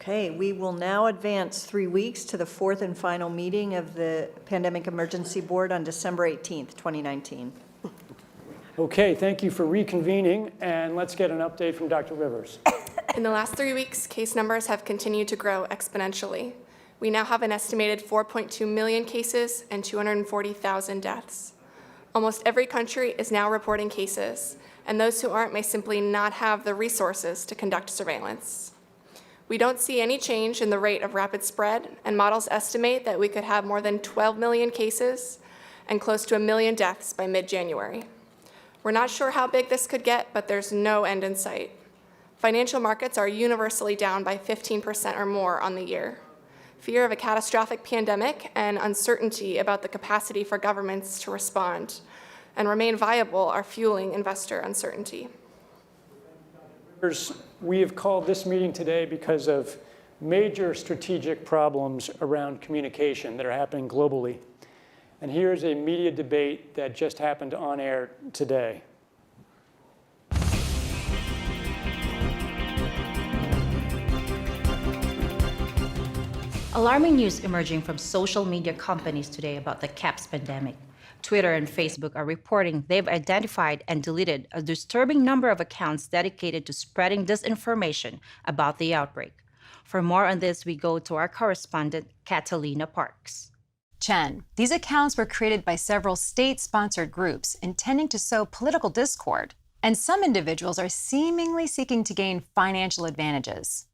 Okay, we will now advance 3 weeks to the fourth and final meeting of the Pandemic Emergency Board on December 18th, 2019. Okay, thank you for reconvening, and let's get an update from Dr. Rivers. In the last 3 weeks, case numbers have continued to grow exponentially. We now have an estimated 4.2 million cases and 240,000 deaths. Almost every country is now reporting cases, and those who aren't may simply not have the resources to conduct surveillance. We don't see any change in the rate of rapid spread, and models estimate that we could have more than 12 million cases and close to 1 million deaths by mid-January. We're not sure how big this could get, but there's no end in sight. Financial markets are universally down by 15% or more on the year. Fear of a catastrophic pandemic and uncertainty about the capacity for governments to respond and remain viable are fueling investor uncertainty. We have called this meeting today because of major strategic problems around communication that are happening globally. And here's a media debate that just happened on air today. Alarming news emerging from social media companies today about the CAPS pandemic. Twitter and Facebook are reporting they've identified and deleted a disturbing number of accounts dedicated to spreading disinformation about the outbreak. For more on this, we go to our correspondent, Catalina Parks. Chen, these accounts were created by several state-sponsored groups intending to sow political discord, and some individuals are seemingly seeking to gain financial advantages.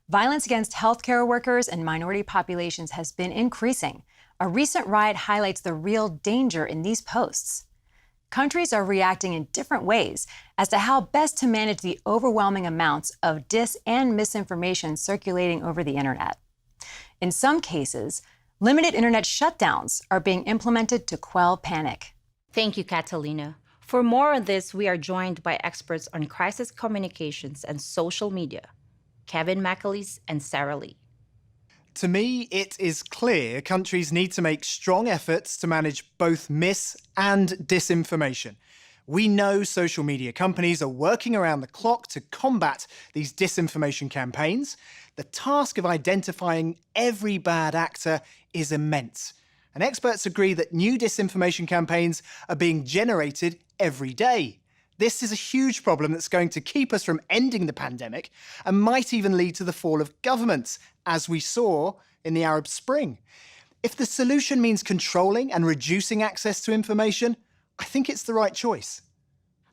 Violence against healthcare workers and minority populations has been increasing. A recent riot highlights the real danger in these posts. Countries are reacting in different ways as to how best to manage the overwhelming amounts of dis and misinformation circulating over the internet. In some cases, limited internet shutdowns are being implemented to quell panic. Thank you, Catalina. For more on this, we are joined by experts on crisis communications and social media, Kevin McAleese and Sarah Lee. To me, it is clear countries need to make strong efforts to manage both mis- and disinformation. We know social media companies are working around the clock to combat these disinformation campaigns. The task of identifying every bad actor is immense. And experts agree that new disinformation campaigns are being generated every day. This is a huge problem that's going to keep us from ending the pandemic and might even lead to the fall of governments, as we saw in the Arab Spring. If the solution means controlling and reducing access to information, I think it's the right choice.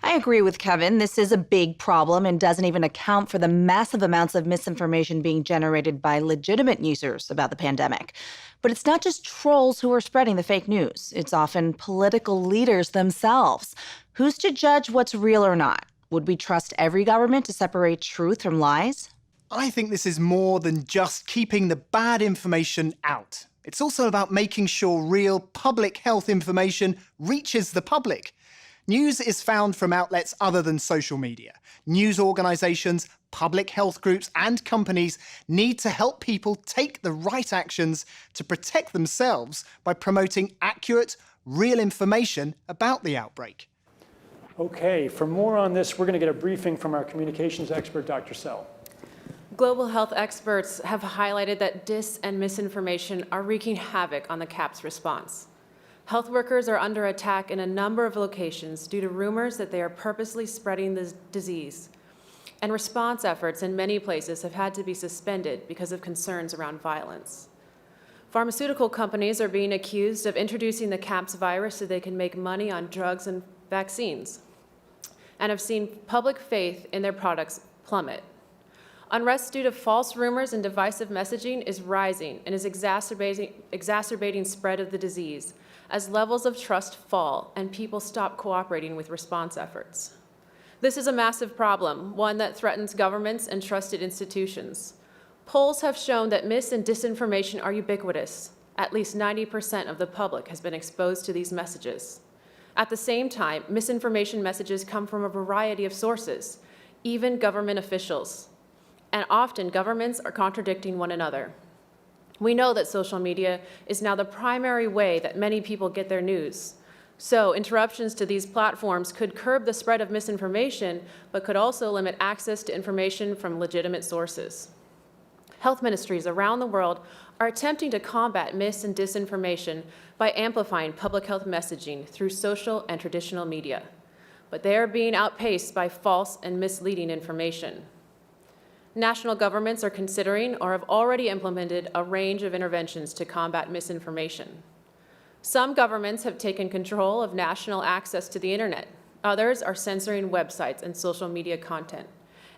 I agree with Kevin. This is a big problem and doesn't even account for the massive amounts of misinformation being generated by legitimate users about the pandemic. But it's not just trolls who are spreading the fake news. It's often political leaders themselves. Who's to judge what's real or not? Would we trust every government to separate truth from lies? I think this is more than just keeping the bad information out. It's also about making sure real public health information reaches the public. News is found from outlets other than social media. News organisations, public health groups and companies need to help people take the right actions to protect themselves by promoting accurate, real information about the outbreak. Okay, for more on this, we're going to get a briefing from our communications expert, Dr. Sell. Global health experts have highlighted that dis and misinformation are wreaking havoc on the CAPS response. Health workers are under attack in a number of locations due to rumors that they are purposely spreading the disease. And response efforts in many places have had to be suspended because of concerns around violence. Pharmaceutical companies are being accused of introducing the CAPS virus so they can make money on drugs and vaccines, and have seen public faith in their products plummet. Unrest due to false rumors and divisive messaging is rising and is exacerbating spread of the disease as levels of trust fall and people stop cooperating with response efforts. This is a massive problem, one that threatens governments and trusted institutions. Polls have shown that mis- and disinformation are ubiquitous. At least 90% of the public has been exposed to these messages. At the same time, misinformation messages come from a variety of sources, even government officials. And often governments are contradicting one another. We know that social media is now the primary way that many people get their news. So interruptions to these platforms could curb the spread of misinformation, but could also limit access to information from legitimate sources. health ministries around the world are attempting to combat mis- and disinformation by amplifying public health messaging through social and traditional media. But they are being outpaced by false and misleading information. National governments are considering or have already implemented a range of interventions to combat misinformation. Some governments have taken control of national access to the internet. Others are censoring websites and social media content.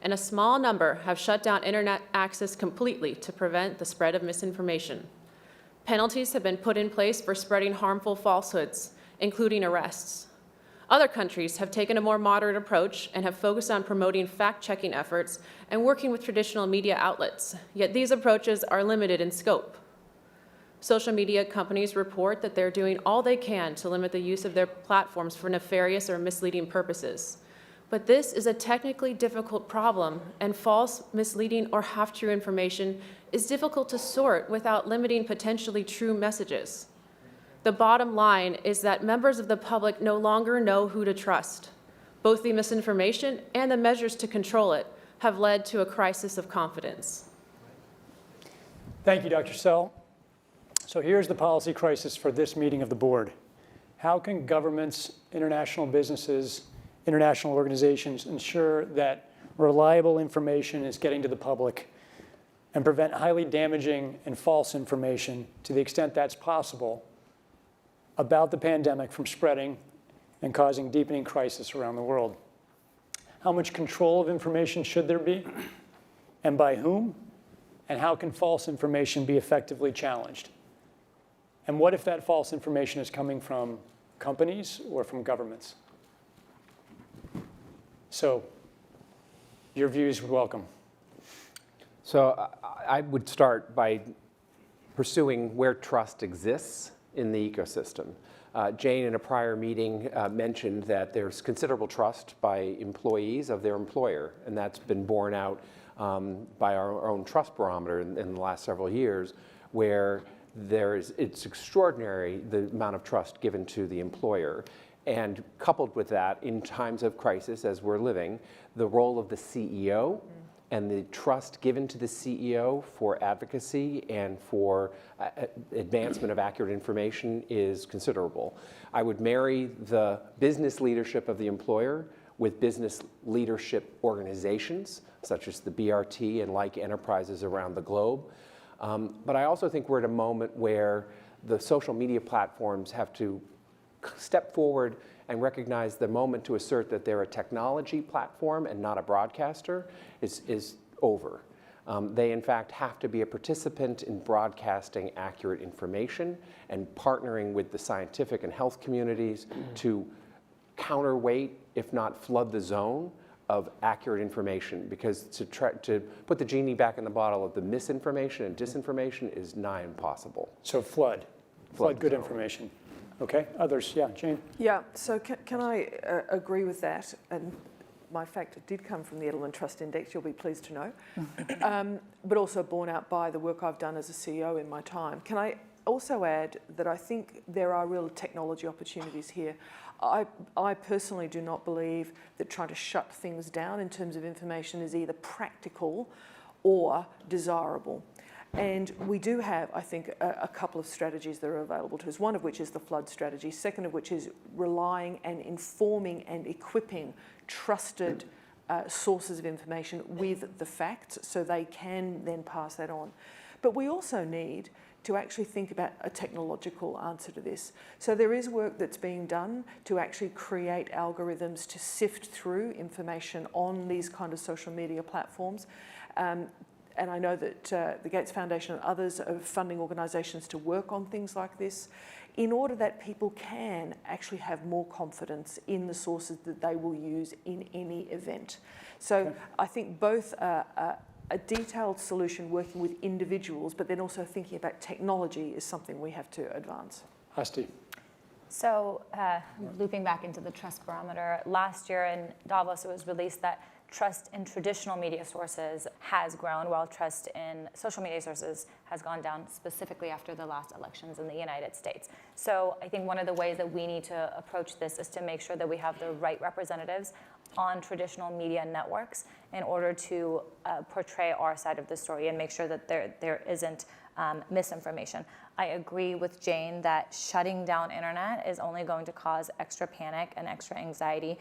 And a small number have shut down internet access completely to prevent the spread of misinformation. Penalties have been put in place for spreading harmful falsehoods, including arrests. Other countries have taken a more moderate approach and have focused on promoting fact-checking efforts and working with traditional media outlets, yet these approaches are limited in scope. Social media companies report that they're doing all they can to limit the use of their platforms for nefarious or misleading purposes. But this is a technically difficult problem, and false, misleading, or half-true information is difficult to sort without limiting potentially true messages. The bottom line is that members of the public no longer know who to trust. Both the misinformation and the measures to control it have led to a crisis of confidence. Thank you, Dr. Sell. So here's the policy crisis for this meeting of the board. How can governments, international businesses, international organizations ensure that reliable information is getting to the public and prevent highly damaging and false information to the extent that's possible about the pandemic from spreading and causing deepening crisis around the world? How much control of information should there be, and by whom? And how can false information be effectively challenged? And what if that false information is coming from companies or from governments? So your views would welcome. So I would start by pursuing where trust exists in the ecosystem. Jane, in a prior meeting, mentioned that there's considerable trust by employees of their employer, and that's been borne out by our own trust barometer in the last several years, where it's extraordinary the amount of trust given to the employer. And coupled with that, in times of crisis, as we're living, the role of the CEO and the trust given to the CEO for advocacy and for advancement of accurate information is considerable. I would marry the business leadership of the employer with business leadership organizations, such as the BRT and like enterprises around the globe. But I also think we're at a moment where the social media platforms have to step forward and recognize the moment to assert that they're a technology platform and not a broadcaster is over. They, in fact, have to be a participant in broadcasting accurate information and partnering with the scientific and health communities to counterweight, if not flood the zone, of accurate information, because to put the genie back in the bottle of the misinformation and disinformation is nigh impossible. So flood good information. Okay, others, yeah, Jane? Yeah, so can I agree with that? And my fact, it did come from the Edelman Trust Index, you'll be pleased to know, but also borne out by the work I've done as a CEO in my time. Can I also add that I think there are real technology opportunities here. I personally do not believe that trying to shut things down in terms of information is either practical or desirable. And we do have, I think, a couple of strategies that are available to us, one of which is the flood strategy, second of which is relying and informing and equipping trusted sources of information with the facts so they can then pass that on. But we also need to actually think about a technological answer to this. So there is work that's being done to actually create algorithms to sift through information on these kind of social media platforms. And I know that the Gates Foundation and others are funding organisations to work on things like this in order that people can actually have more confidence in the sources that they will use in any event. So okay. I think both a detailed solution working with individuals, but then also thinking about technology is something we have to advance. Asti. So looping back into the trust barometer, last year in Davos it was released that trust in traditional media sources has grown, while trust in social media sources has gone down, specifically after the last elections in the United States. So I think one of the ways that we need to approach this is to make sure that we have the right representatives on traditional media networks in order to portray our side of the story and make sure that there isn't misinformation. I agree with Jane that shutting down internet is only going to cause extra panic and extra anxiety.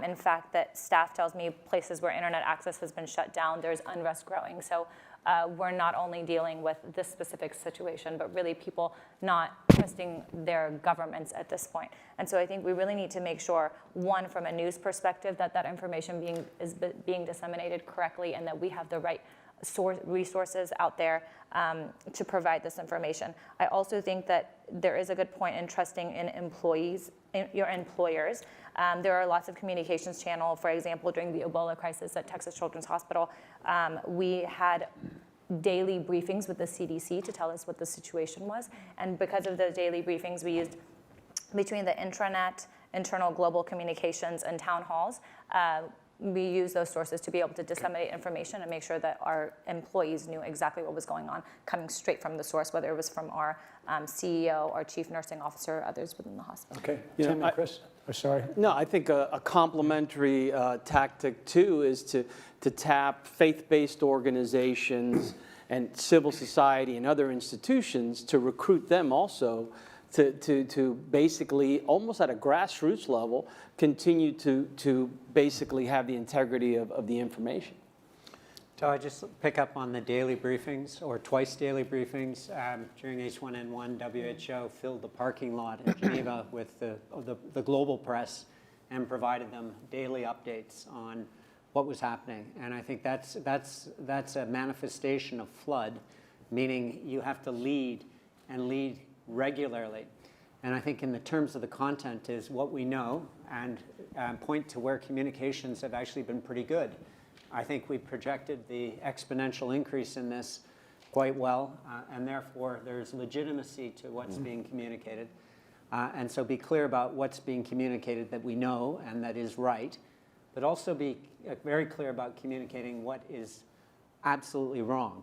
In fact, that staff tells me places where internet access has been shut down, there's unrest growing. So we're not only dealing with this specific situation, but really people not trusting their governments at this point. And so I think we really need to make sure, one, from a news perspective, that information is being disseminated correctly and that we have the right resources out there to provide this information. I also think that there is a good point in trusting in employees, in your employers. There are lots of communications channel. For example, during the Ebola crisis at Texas Children's Hospital, we had daily briefings with the CDC to tell us what the situation was. And because of those daily briefings, we used between the intranet, internal global communications, and town halls, we use those sources to be able to disseminate information and make sure that our employees knew exactly what was going on, coming straight from the source, whether it was from our CEO, our chief nursing officer, others within the hospital. Okay, Tim and Chris? Oh, sorry. No, I think a complementary tactic too is to tap faith-based organizations and civil society and other institutions to recruit them also to basically, almost at a grassroots level, continue to basically have the integrity of the information. So I just pick up on the daily briefings, or twice daily briefings. During H1N1, WHO filled the parking lot in Geneva with the global press and provided them daily updates on what was happening. And I think that's a manifestation of flood, meaning you have to lead and lead regularly. And I think in the terms of the content is what we know and point to where communications have actually been pretty good. I think we projected the exponential increase in this quite well, and therefore there's legitimacy to what's being communicated. And so be clear about what's being communicated that we know and that is right, but also be very clear about communicating what is absolutely wrong.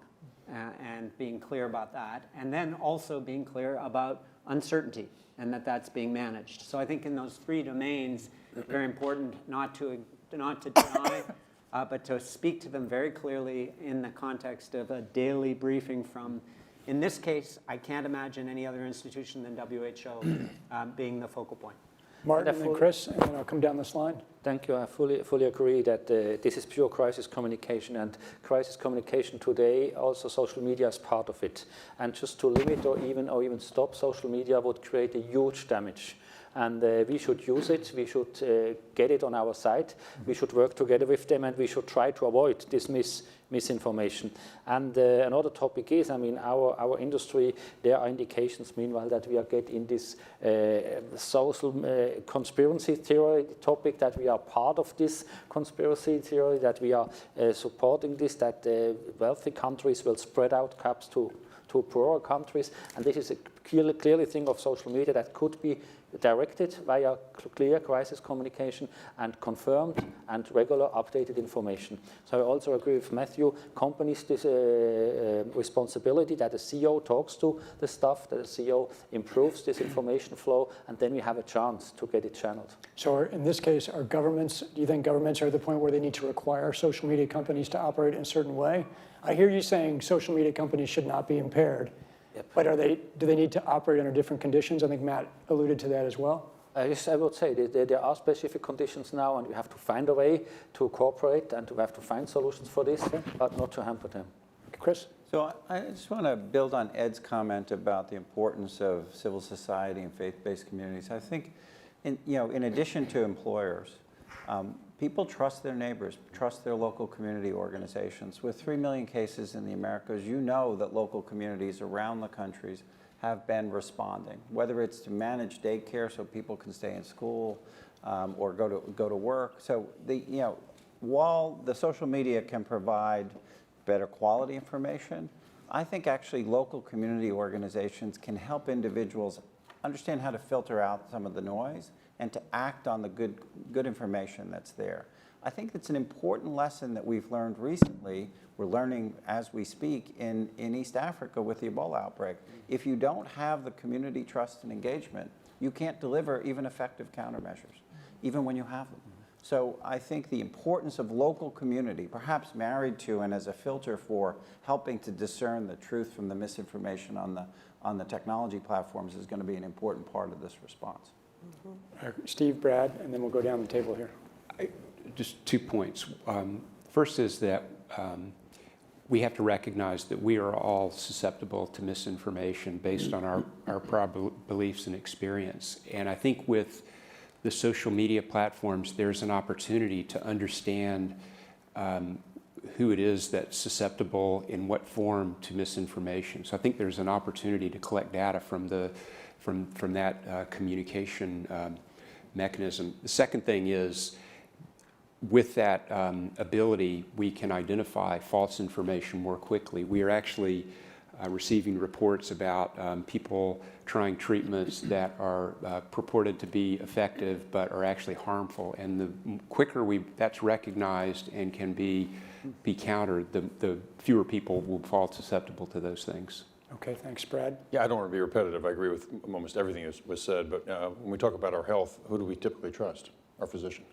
And being clear about that, and then also being clear about uncertainty and that's being managed. So I think in those three domains, very important not to deny, but to speak to them very clearly in the context of a daily briefing from, in this case, I can't imagine any other institution than WHO being the focal point. Martin and Chris, and then I'll come down this line. Thank you. I fully agree that this is pure crisis communication, and crisis communication today, also social media is part of it. And just to limit or even stop social media would create a huge damage. And we should use it, we should get it on our side, we should work together with them, and we should try to avoid this misinformation. And another topic is, I mean, our industry, there are indications meanwhile that we are getting this social conspiracy theory topic, that we are part of this conspiracy theory, that we are supporting this, that wealthy countries will spread out caps to poorer countries. And this is a clearly thing of social media that could be directed via clear crisis communication and confirmed and regular updated information. So I also agree with Matthew, companies this responsibility that the CEO talks to the staff, that the CEO improves this information flow, and then we have a chance to get it channeled. So in this case, are governments, do you think governments are at the point where they need to require social media companies to operate in a certain way? I hear you saying social media companies should not be impaired. Yep. But do they need to operate under different conditions? I think Matt alluded to that as well. Yes, I would say there are specific conditions now, and we have to find a way to cooperate and we have to find solutions for this, but not to hamper them. Chris? So I just want to build on Ed's comment about the importance of civil society and faith-based communities. I think, in addition to employers, people trust their neighbors, trust their local community organizations. With 3 million cases in the Americas, you know that local communities around the countries have been responding, whether it's to manage daycare so people can stay in school or go to work. So while the social media can provide better quality information, I think actually local community organizations can help individuals understand how to filter out some of the noise and to act on the good information that's there. I think it's an important lesson that we've learned recently. We're learning as we speak in East Africa with the Ebola outbreak. If you don't have the community trust and engagement, you can't deliver even effective countermeasures, even when you have them. So I think the importance of local community, perhaps married to and as a filter for helping to discern the truth from the misinformation on the technology platforms, is going to be an important part of this response. Steve, Brad, and then we'll go down the table here. Just 2 points. First is that we have to recognize that we are all susceptible to misinformation based on our prior beliefs and experience. And I think with the social media platforms, there's an opportunity to understand who it is that's susceptible in what form to misinformation. So I think there's an opportunity to collect data from that communication mechanism. The second thing is, with that ability, we can identify false information more quickly. We are actually receiving reports about people trying treatments that are purported to be effective but are actually harmful. And the quicker that's recognized and can be countered, the fewer people will fall susceptible to those things. Okay, thanks, Brad. Yeah, I don't want to be repetitive. I agree with almost everything that was said, but when we talk about our health, who do we typically trust? Our physician.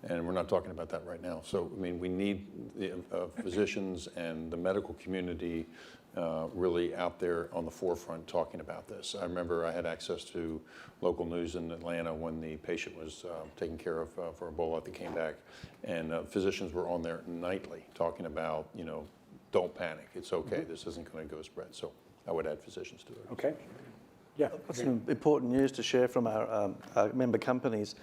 And we're not talking about that right now. So, I mean, we need the physicians and the medical community really out there on the forefront talking about this. I remember I had access to local news in Atlanta when the patient was taken care of for Ebola that came back. And physicians were on there nightly talking about, don't panic. It's okay. This isn't going to go spread. So I would add physicians to it. Okay. Yeah. I've got some important news to share from our member companies.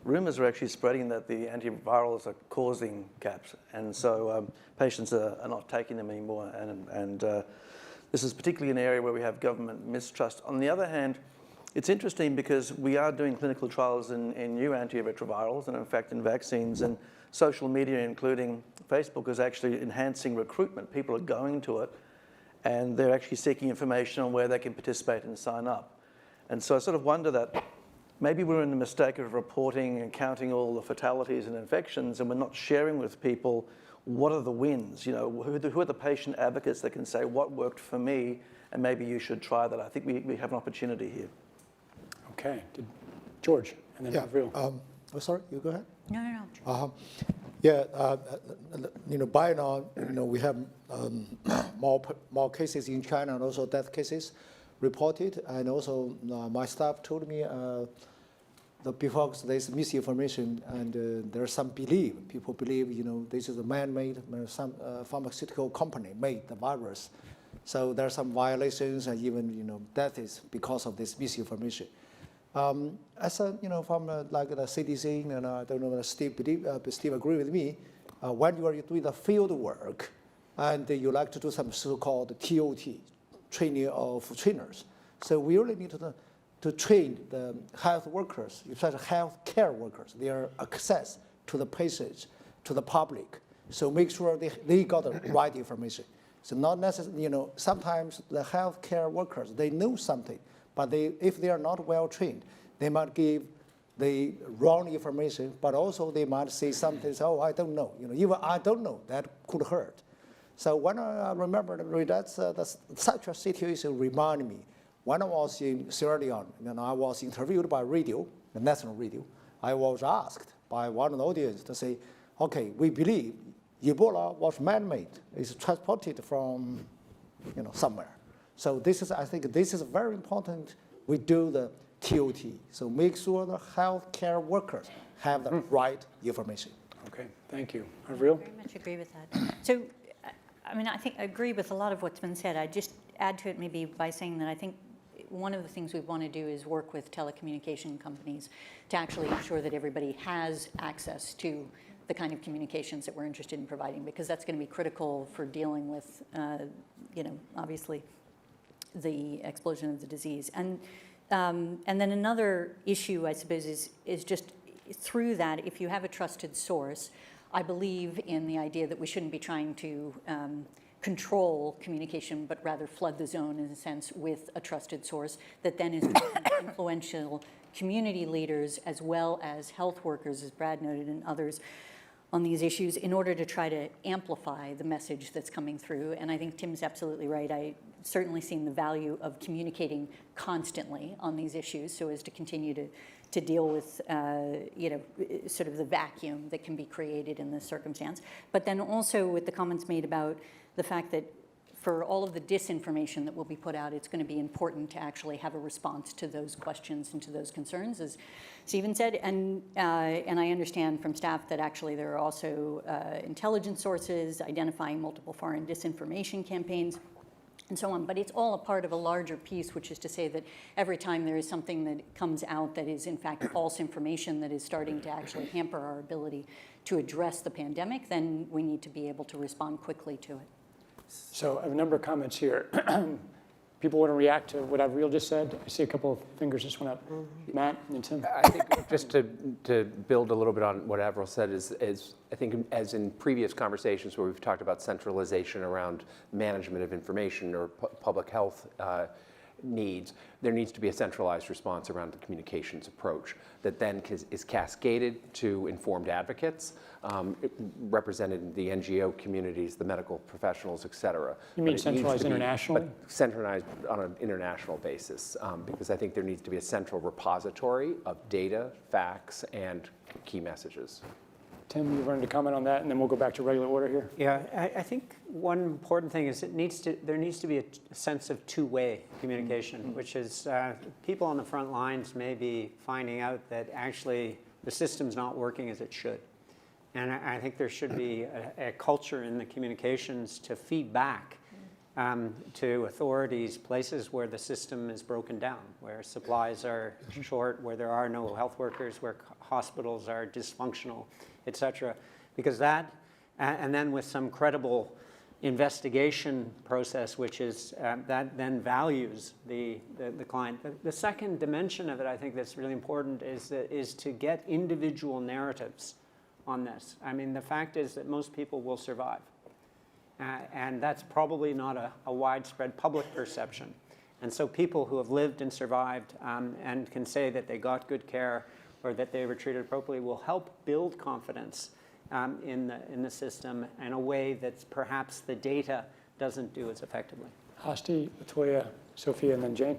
Rumours are actually spreading that the antivirals are causing CAPS, and so patients are not taking them anymore. And this is particularly an area where we have government mistrust. On the other hand, it's interesting because we are doing clinical trials in new antiretrovirals and, in fact, in vaccines. And social media, including Facebook, is actually enhancing recruitment. People are going to it, and they're actually seeking information on where they can participate and sign up. And so I sort of wonder that maybe we're in the mistake of reporting and counting all the fatalities and infections, and we're not sharing with people what are the wins. Who are the patient advocates that can say what worked for me, and maybe you should try that. I think we have an opportunity here. Okay, George, and then Avril. Sorry, you go ahead. No. By now, we have more cases in China and also death cases reported, and also my staff told me that because there's misinformation and there's some belief, people believe this is a man-made, some pharmaceutical company made the virus, so there are some violations and even death is because of this misinformation. As a, from like the CDC, and I don't know whether Steve agree with me, when you are doing the field work and you like to do some so-called TOT, training of trainers. So we really need to train the health workers, especially health care workers, their access to the patients, to the public. So make sure they got the right information. So not necessarily, sometimes the health care workers, they know something, but if they are not well trained, they might give the wrong information, but also they might say something, oh, I don't know. Even I don't know, that could hurt. So when I remember that's such a situation reminded me. When I was in Sierra Leone, and I was interviewed by radio, the national radio, I was asked by one of the audience to say, okay, we believe Ebola was man-made. It's transported from somewhere. So I think this is very important. We do the TOT. So make sure the healthcare workers have the right information. Okay, thank you. Avril? I very much agree with that. So, I agree with a lot of what's been said. I'd just add to it maybe by saying that I think one of the things we want to do is work with telecommunication companies to actually ensure that everybody has access to the kind of communications that we're interested in providing, because that's going to be critical for dealing with, obviously, the explosion of the disease. And then another issue, I suppose, is just through that, if you have a trusted source, I believe in the idea that we shouldn't be trying to control communication, but rather flood the zone in a sense with a trusted source that then is influential community leaders as well as health workers, as Brad noted, and others on these issues in order to try to amplify the message that's coming through. And I think Tim's absolutely right. I certainly seen the value of communicating constantly on these issues so as to continue to deal with, sort of the vacuum that can be created in this circumstance. But then also with the comments made about the fact that for all of the disinformation that will be put out, it's going to be important to actually have a response to those questions and to those concerns, as Stephen said. And I understand from staff that actually there are also intelligence sources identifying multiple foreign disinformation campaigns and so on. But it's all a part of a larger piece, which is to say that every time there is something that comes out that is in fact false information that is starting to actually hamper our ability to address the pandemic, then we need to be able to respond quickly to it. So I have a number of comments here. People want to react to what Avril just said. I see a couple of fingers just went up. Matt and Tim. I think just to build a little bit on what Avril said is I think as in previous conversations where we've talked about centralization around management of information or public health needs, there needs to be a centralized response around the communications approach that then is cascaded to informed advocates, represented in the NGO communities, the medical professionals, et cetera. You mean centralized internationally? But centralized on an international basis, because I think there needs to be a central repository of data, facts, and key messages. Tim, you wanted to comment on that, and then we'll go back to regular order here. Yeah, I think one important thing is there needs to be a sense of two-way communication, which is people on the front lines may be finding out that actually the system's not working as it should. And I think there should be a culture in the communications to feed back to authorities, places where the system is broken down, where supplies are short, where there are no health workers, where hospitals are dysfunctional, et cetera. Because that, and then with some credible investigation process, which is that then values the client. The second dimension of it, I think that's really important, is to get individual narratives on this. I mean, the fact is that most people will survive. And that's probably not a widespread public perception. And so people who have lived and survived and can say that they got good care or that they were treated appropriately will help build confidence in the system in a way that perhaps the data doesn't do as effectively. Hasti, Latoya, Sophia, and then Jane.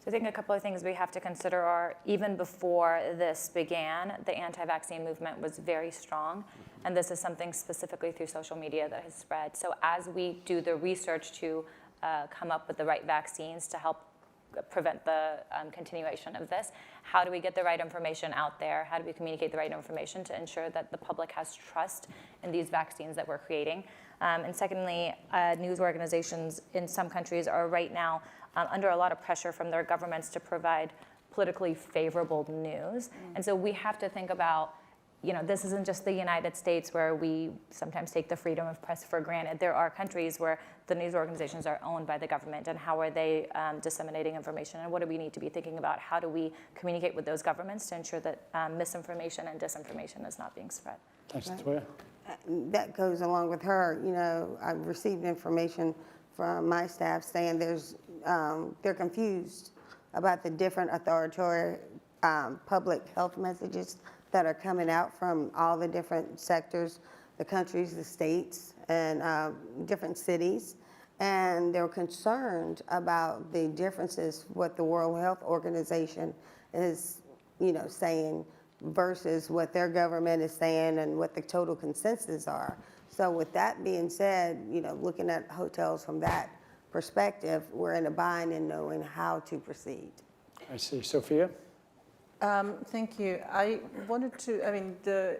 So I think a couple of things we have to consider are, even before this began, the anti-vaccine movement was very strong. And this is something specifically through social media that has spread. So as we do the research to come up with the right vaccines to help prevent the continuation of this, how do we get the right information out there? How do we communicate the right information to ensure that the public has trust in these vaccines that we're creating? And secondly, news organizations in some countries are right now under a lot of pressure from their governments to provide politically favorable news. And so we have to think about, this isn't just the United States where we sometimes take the freedom of press for granted. There are countries where the news organizations are owned by the government, and how are they disseminating information, and what do we need to be thinking about? How do we communicate with those governments to ensure that misinformation and disinformation is not being spread? Thanks, Latoya. That goes along with her. I've received information from my staff saying they're confused about the different authoritarian public health messages that are coming out from all the different sectors, the countries, the states, and different cities. And they're concerned about the differences, what the World Health Organization is, saying versus what their government is saying and what the total consensus are. So with that being said, looking at hotels from that perspective, we're in a bind in knowing how to proceed. I see. Sophia? Thank you. The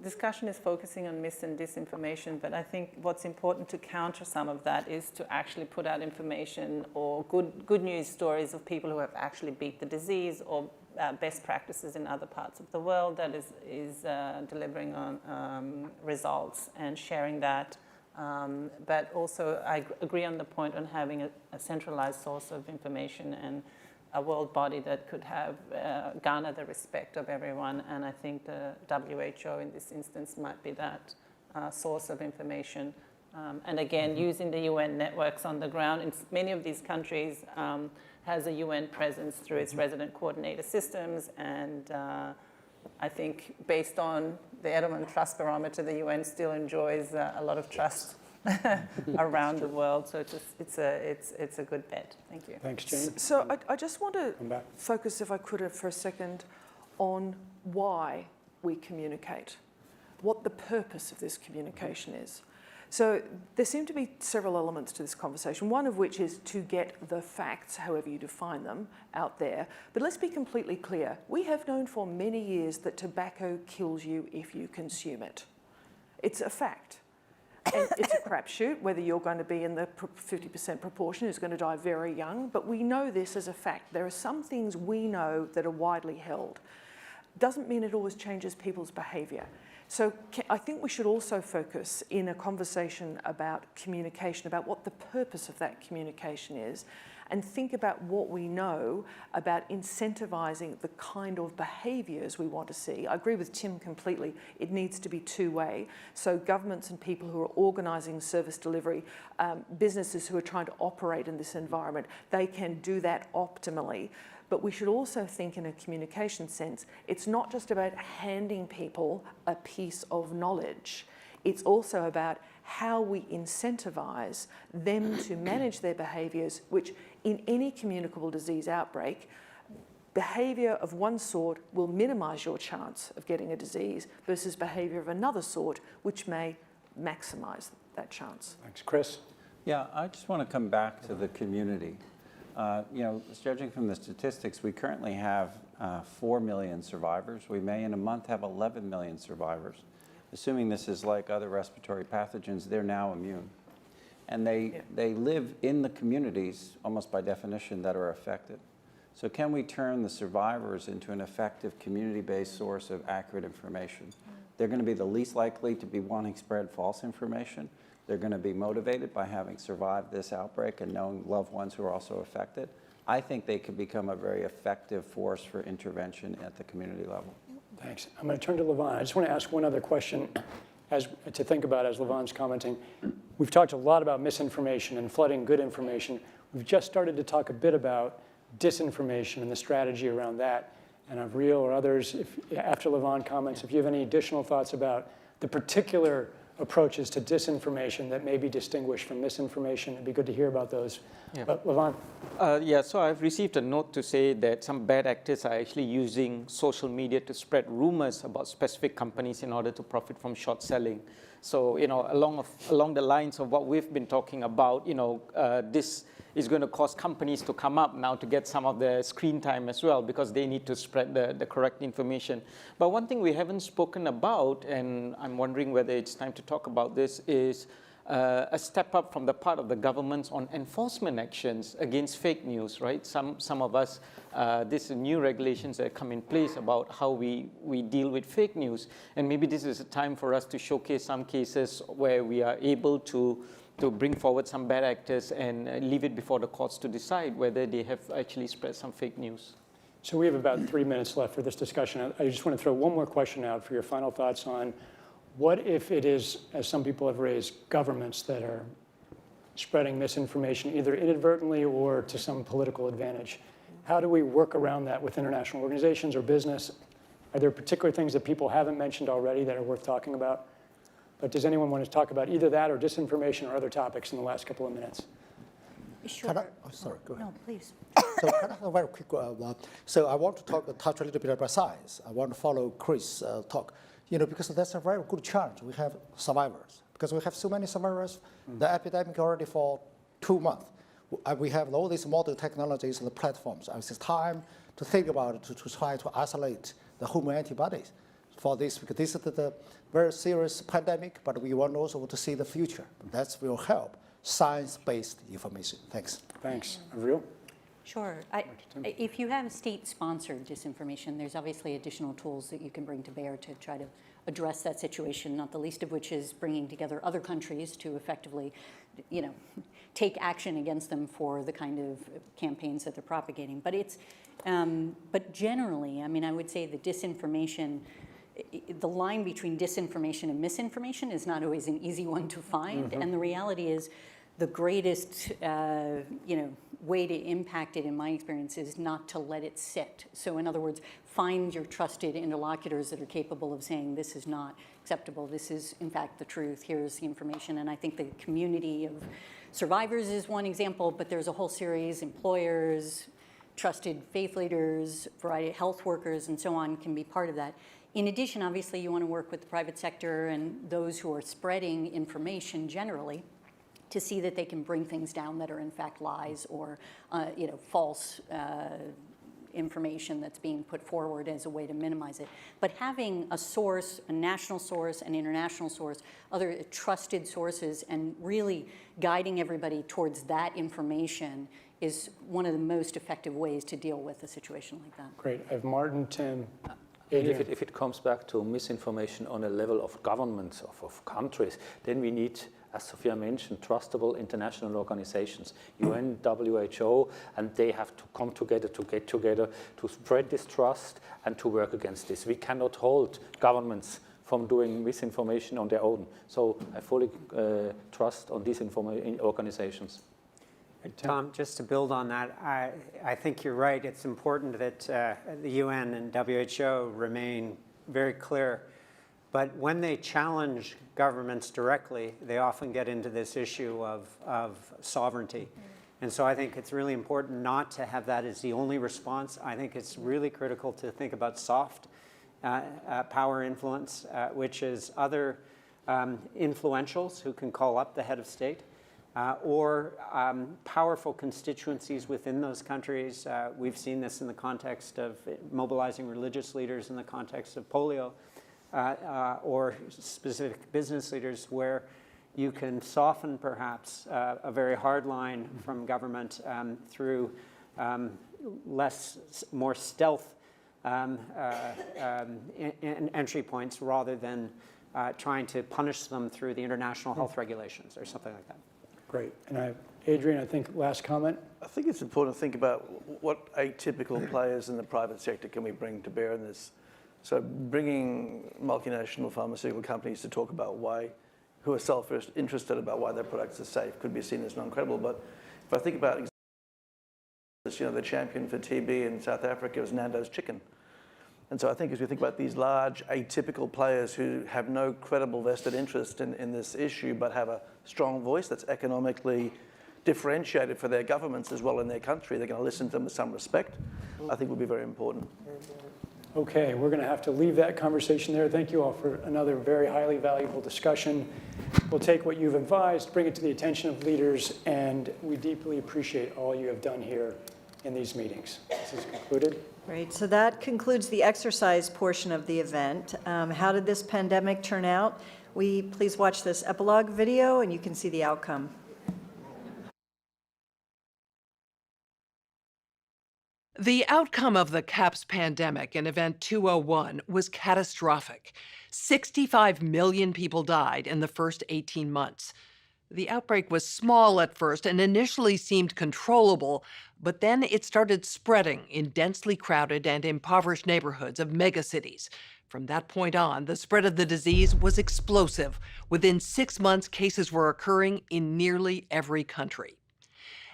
discussion is focusing on mis and disinformation, but I think what's important to counter some of that is to actually put out information or good news stories of people who have actually beat the disease, or best practices in other parts of the world that is delivering on results and sharing that. But also I agree on the point on having a centralized source of information and a world body that could have garner the respect of everyone, and I think the WHO in this instance might be that source of information And again, using the UN networks on the ground in many of these countries has a UN presence through its resident coordinator systems. And I think based on the Edelman Trust Barometer, the UN still enjoys a lot of trust around the world. So it's a good bet. Thank you. Thanks, Jane. So I just want to focus, if I could, for a second on why we communicate, what the purpose of this communication is. So there seem to be several elements to this conversation, one of which is to get the facts, however you define them, out there. But let's be completely clear. We have known for many years that tobacco kills you if you consume it. It's a fact. And it's a crapshoot whether you're going to be in the 50% proportion who's going to die very young, but we know this as a fact. There are some things we know that are widely held. Doesn't mean it always changes people's behaviour. So I think we should also focus in a conversation about communication, about what the purpose of that communication is, and think about what we know about incentivising the kind of behaviours we want to see. I agree with Tim completely. It needs to be two-way. So governments and people who are organising service delivery, businesses who are trying to operate in this environment, they can do that optimally. But we should also think in a communication sense, it's not just about handing people a piece of knowledge. It's also about how we incentivise them to manage their behaviours, which in any communicable disease outbreak, behaviour of one sort will minimise your chance of getting a disease versus behaviour of another sort, which may maximise that chance. Thanks. Chris? Yeah, I just want to come back to the community. Judging from the statistics, we currently have 4 million survivors. We may in a month have 11 million survivors. Assuming this is like other respiratory pathogens, they're now immune. And they live in the communities, almost by definition, that are affected. So can we turn the survivors into an effective community-based source of accurate information? They're going to be the least likely to be wanting to spread false information. They're going to be motivated by having survived this outbreak and knowing loved ones who are also affected. I think they could become a very effective force for intervention at the community level. Thanks. I'm going to turn to Levon. I just want to ask one other question to think about as Levon's commenting. We've talked a lot about misinformation and flooding good information. We've just started to talk a bit about disinformation and the strategy around that. And Avril or others, after Levon comments, if you have any additional thoughts about the particular approaches to disinformation that may be distinguished from misinformation, it'd be good to hear about those. Yeah. But Levon? So I've received a note to say that some bad actors are actually using social media to spread rumors about specific companies in order to profit from short selling. So, along the lines of what we've been talking about, this is going to cause companies to come up now to get some of the screen time as well, because they need to spread the correct information. But one thing we haven't spoken about, and I'm wondering whether it's time to talk about this, is a step up from the part of the governments on enforcement actions against fake news, right? Some of us, these are new regulations that come in place about how we deal with fake news. And maybe this is a time for us to showcase some cases where we are able to bring forward some bad actors and leave it before the courts to decide whether they have actually spread some fake news. So we have about 3 minutes left for this discussion. I just want to throw one more question out for your final thoughts on what if it is, as some people have raised, governments that are spreading misinformation either inadvertently or to some political advantage? How do we work around that with international organizations or business? Are there particular things that people haven't mentioned already that are worth talking about? But does anyone want to talk about either that or disinformation or other topics in the last couple of minutes? Sure. Sorry, go ahead. No, please. So can I have a very quick so I want to touch a little bit about science. I want to follow Chris' talk, because that's a very good challenge. We have survivors. Because we have so many survivors, the epidemic already for 2 months. We have all these modern technologies and the platforms. It's time to think about it, to try to isolate the human antibodies for this, because this is the very serious pandemic, but we want also to see the future. That will help science-based information. Thanks. Thanks. Avril? Sure. If you have state-sponsored disinformation, there's obviously additional tools that you can bring to bear to try to address that situation, not the least of which is bringing together other countries to effectively, take action against them for the kind of campaigns that they're propagating. But but generally, I would say the disinformation, the line between disinformation and misinformation is not always an easy one to find. And the reality is the greatest way to impact it, in my experience, is not to let it sit. So in other words, find your trusted interlocutors that are capable of saying, this is not acceptable, this is in fact the truth, here's the information. And I think the community of survivors is one example, but there's a whole series, employers, trusted faith leaders, variety of health workers, and so on can be part of that. In addition, obviously, you want to work with the private sector and those who are spreading information generally to see that they can bring things down that are in fact lies or false information that's being put forward as a way to minimize it. But having a source, a national source, an international source, other trusted sources, and really guiding everybody towards that information is one of the most effective ways to deal with a situation like that. Great. I have Martin, Tim, If it comes back to misinformation on a level of governments, of countries, then we need, as Sophia mentioned, trustable international organizations, UN, WHO, and they have to come together, to get together, to spread this trust and to work against this. We cannot hold governments from doing misinformation on their own. So I fully trust on these organizations. Tom, just to build on that, I think you're right. It's important that the UN and WHO remain very clear. But when they challenge governments directly, they often get into this issue of sovereignty. And so I think it's really important not to have that as the only response. I think it's really critical to think about soft power influence, which is other influentials who can call up the head of state. Or powerful constituencies within those countries. We've seen this in the context of mobilizing religious leaders in the context of polio, or specific business leaders, where you can soften perhaps a very hard line from government through more stealth entry points rather than trying to punish them through the international health regulations or something like that. Great. And Adrian, I think last comment. I think it's important to think about what atypical players in the private sector can we bring to bear in this. So bringing multinational pharmaceutical companies to talk about who are self-interested about why their products are safe could be seen as non-credible. But if I think about, the champion for TB in South Africa was Nando's Chicken. And so I think as we think about these large atypical players who have no credible vested interest in this issue but have a strong voice that's economically differentiated for their governments as well in their country, they're going to listen to them with some respect, I think would be very important. Okay, we're going to have to leave that conversation there. Thank you all for another very highly valuable discussion. We'll take what you've advised, bring it to the attention of leaders, and we deeply appreciate all you have done here in these meetings. This is concluded. Great. So that concludes the exercise portion of the event. How did this pandemic turn out? Please watch this epilogue video, and you can see the outcome. The outcome of the CAPS pandemic in Event 201 was catastrophic. 65 million people died in the first 18 months. The outbreak was small at first and initially seemed controllable, but then it started spreading in densely crowded and impoverished neighborhoods of megacities. From that point on, the spread of the disease was explosive. Within 6 months, cases were occurring in nearly every country.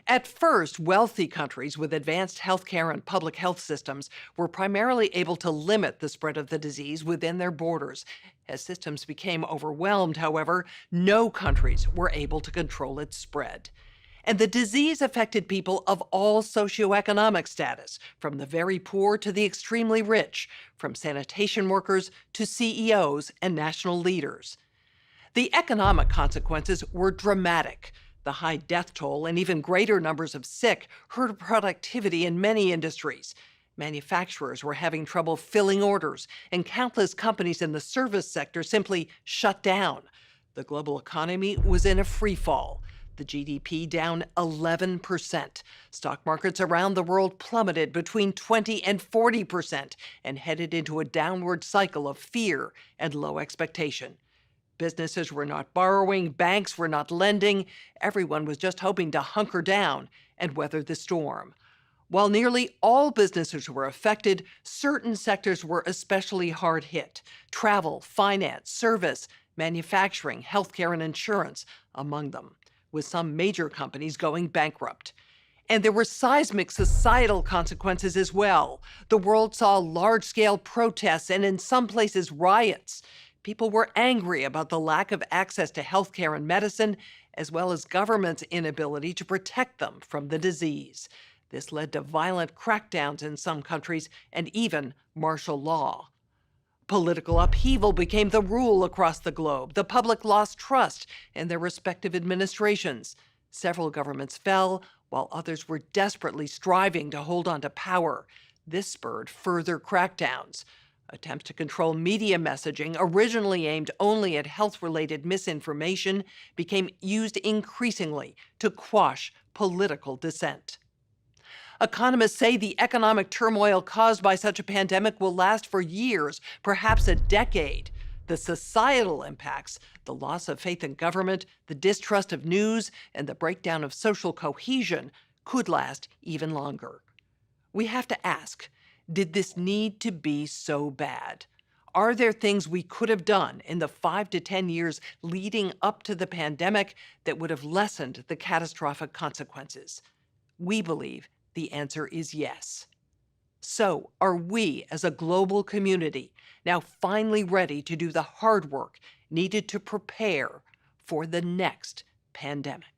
At first, wealthy countries with advanced healthcare and public health systems were primarily able to limit the spread of the disease within their borders. As systems became overwhelmed, however, no countries were able to control its spread. And the disease affected people of all socioeconomic status, from the very poor to the extremely rich, from sanitation workers to CEOs and national leaders. The economic consequences were dramatic. The high death toll and even greater numbers of sick hurt productivity in many industries. Manufacturers were having trouble filling orders, and countless companies in the service sector simply shut down. The global economy was in a free fall. The GDP down 11%. Stock markets around the world plummeted between 20 and 40% and headed into a downward cycle of fear and low expectation. Businesses were not borrowing, banks were not lending. Everyone was just hoping to hunker down and weather the storm. While nearly all businesses were affected, certain sectors were especially hard hit: travel, finance, service, manufacturing, healthcare, and insurance among them, with some major companies going bankrupt. And there were seismic societal consequences as well. The world saw large-scale protests and, in some places, riots. People were angry about the lack of access to healthcare and medicine, as well as government's inability to protect them from the disease. This led to violent crackdowns in some countries and even martial law. Political upheaval became the rule across the globe. The public lost trust in their respective administrations. Several governments fell, while others were desperately striving to hold on to power. This spurred further crackdowns. Attempts to control media messaging, originally aimed only at health-related misinformation, became used increasingly to quash political dissent. Economists say the economic turmoil caused by such a pandemic will last for years, perhaps a decade. The societal impacts, the loss of faith in government, the distrust of news, and the breakdown of social cohesion could last even longer. We have to ask, did this need to be so bad? Are there things we could have done in the 5 to 10 years leading up to the pandemic that would have lessened the catastrophic consequences? We believe the answer is yes. So, are we as a global community now finally ready to do the hard work needed to prepare for the next pandemic?